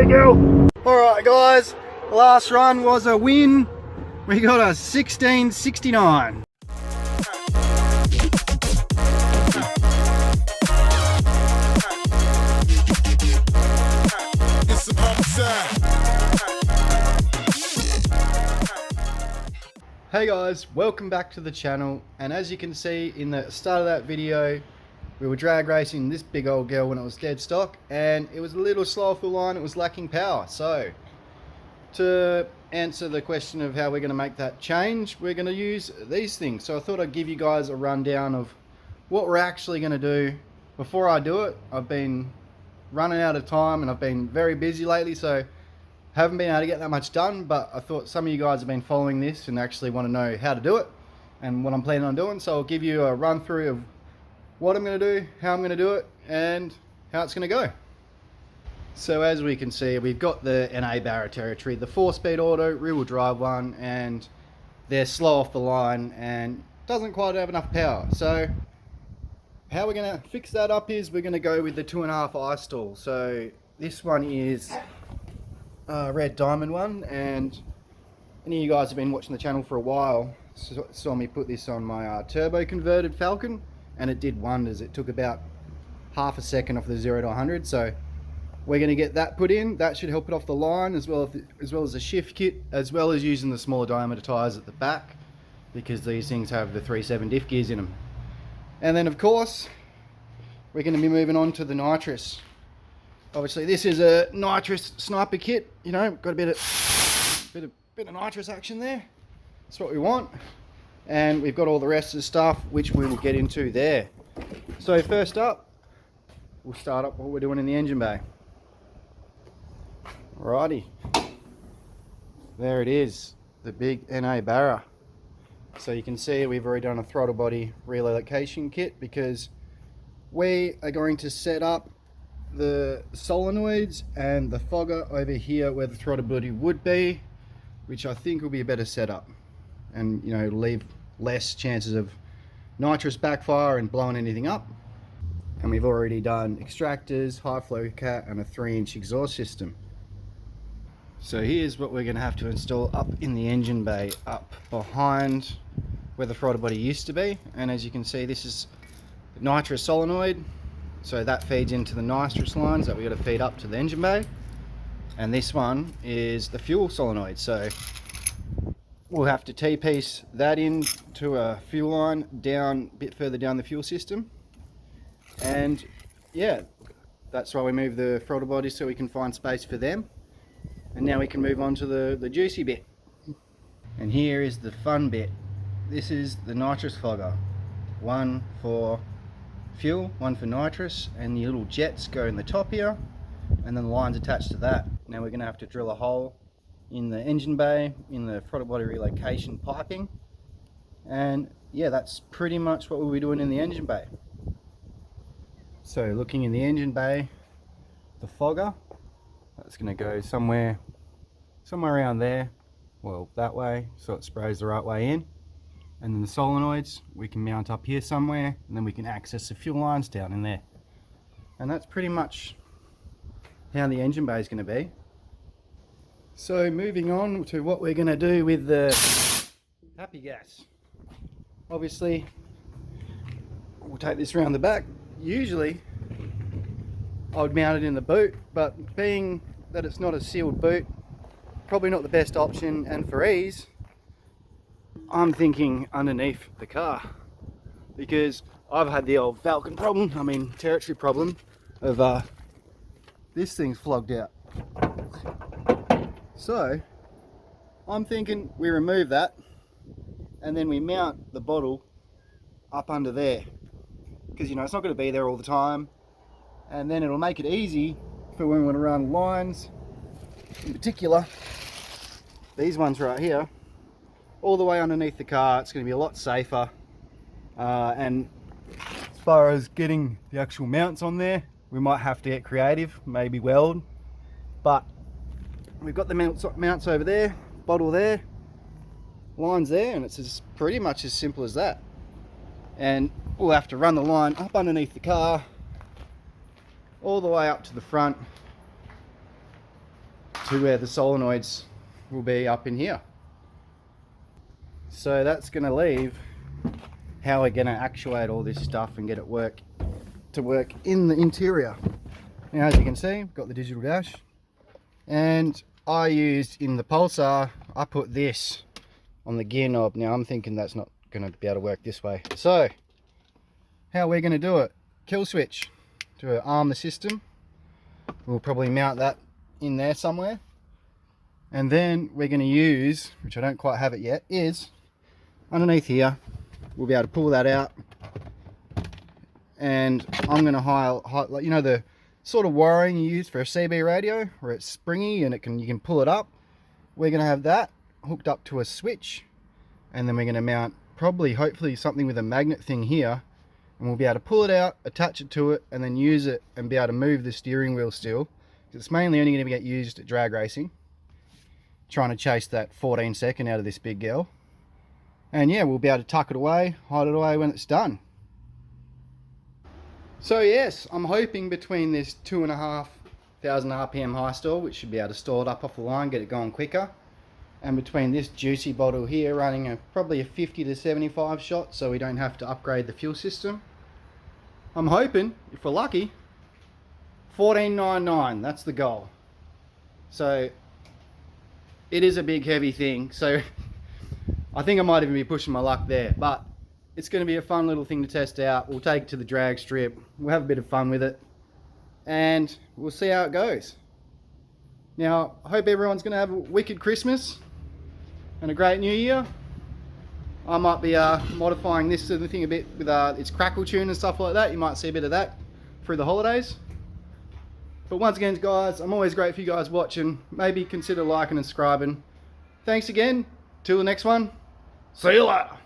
go. Alright guys, the last run was a win. We got a 1669. Hey guys, welcome back to the channel, and as you can see in the start of that video, we were drag racing this big old girl when it was dead stock, and it was a little slow off the line, it was lacking power. So to answer the question of how we're going to make that change, we're going to use these things. So I thought I'd give you guys a rundown of what we're actually going to do before I do it. I've been running out of time and I've been very busy lately, so haven't been able to get that much done, but I thought some of you guys have been following this and actually want to know how to do it and what I'm planning on doing. So I'll give you a run through of what I'm going to do, how I'm going to do it, and how it's going to go. So as we can see, we've got the NA Barra territory, the 4-speed auto, rear-wheel drive one, and they're slow off the line and doesn't quite have enough power. So how we're going to fix that up is we're going to go with the 2.5 I-stall. So this one is red diamond one, and any of you guys have been watching the channel for a while saw me put this on my turbo converted Falcon, and it did wonders. It took about half a second off the 0 to 100, so we're going to get that put in. That should help it off the line, as well as the shift kit, as well as using the smaller diameter tyres at the back, because these things have the 3.7 diff gears in them. And then of course we're going to be moving on to the nitrous. Obviously this is a nitrous sniper kit, you know, got a bit of nitrous action there. That's what we want. And we've got all the rest of the stuff which we will get into there. So first up, we'll start up what we're doing in the engine bay. Alrighty, there it is, the big NA Barra. So you can see we've already done a throttle body relocation kit, because we are going to set up the solenoids and the fogger over here where the throttle body would be, which I think will be a better setup, and you know, leave less chances of nitrous backfire and blowing anything up. And we've already done extractors, high flow cat, and a 3-inch exhaust system. So here's what we're going to have to install up in the engine bay, up behind where the throttle body used to be. And as you can see, this is the nitrous solenoid, so that feeds into the nitrous lines that we got to feed up to the engine bay. And this one is the fuel solenoid, so we'll have to T-piece that in to a fuel line down a bit further down the fuel system. And yeah, that's why we move the throttle body, so we can find space for them. And now we can move on to the juicy bit. And here is the fun bit. This is the nitrous fogger. One for fuel, one for nitrous, and the little jets go in the top here, and then the lines attached to that. Now we're going to have to drill a hole in the engine bay, in the throttle body relocation piping, and yeah, that's pretty much what we'll be doing in the engine bay. So looking in the engine bay, the fogger, that's going to go somewhere around there, well that way, so it sprays the right way in. And then the solenoids we can mount up here somewhere, and then we can access the fuel lines down in there. And that's pretty much how the engine bay is going to be. So moving on to what we're going to do with the happy gas. Obviously we'll take this around the back. Usually I would mount it in the boot, but being that it's not a sealed boot, probably not the best option, and for ease I'm thinking underneath the car, because I've had the old Falcon problem, I mean territory problem, of this thing's flogged out. So I'm thinking we remove that and then we mount the bottle up under there, because you know it's not going to be there all the time, and then it'll make it easy for when we want to run lines, in particular these ones right here, all the way underneath the car. It's going to be a lot safer, and as far as getting the actual mounts on there, we might have to get creative, maybe weld, but we've got the mounts over there, bottle there, lines there, and it's pretty much as simple as that. And we'll have to run the line up underneath the car all the way up to the front, to where the solenoids will be up in here. So that's going to leave how we're going to actuate all this stuff and get it to work in the interior. Now, as you can see, we've got the digital dash, and I used in the Pulsar, I put this on the gear knob. Now I'm thinking that's not going to be able to work this way. So how we're going to do it, kill switch to arm the system. We'll probably mount that in there somewhere, and then we're going to use, which I don't quite have it yet, is underneath here. We'll be able to pull that out, and I'm going to highlight, like, you know, the sort of wiring you use for a CB radio where it's springy and you can pull it up. We're going to have that hooked up to a switch, and then we're going to mount probably, hopefully, something with a magnet thing here, and we'll be able to pull it out, attach it to it, and then use it and be able to move the steering wheel still. It's mainly only going to get used at drag racing, trying to chase that 14-second out of this big girl. And yeah, we'll be able to tuck it away, hide it away when it's done. So yes, I'm hoping between this 2,500 RPM high stall, which should be able to stall it up off the line, get it going quicker, and between this juicy bottle here running probably a 50 to 75 shot, so we don't have to upgrade the fuel system, I'm hoping, if we're lucky, 1499, that's the goal. So it is a big heavy thing, so I think I might even be pushing my luck there, but it's going to be a fun little thing to test out. We'll take it to the drag strip, we'll have a bit of fun with it, and we'll see how it goes. Now, I hope everyone's going to have a wicked Christmas and a great New Year. I might be modifying this sort of thing a bit with its crackle tune and stuff like that. You might see a bit of that through the holidays. But once again, guys, I'm always grateful for you guys watching. Maybe consider liking and subscribing. Thanks again. Till the next one. See you later.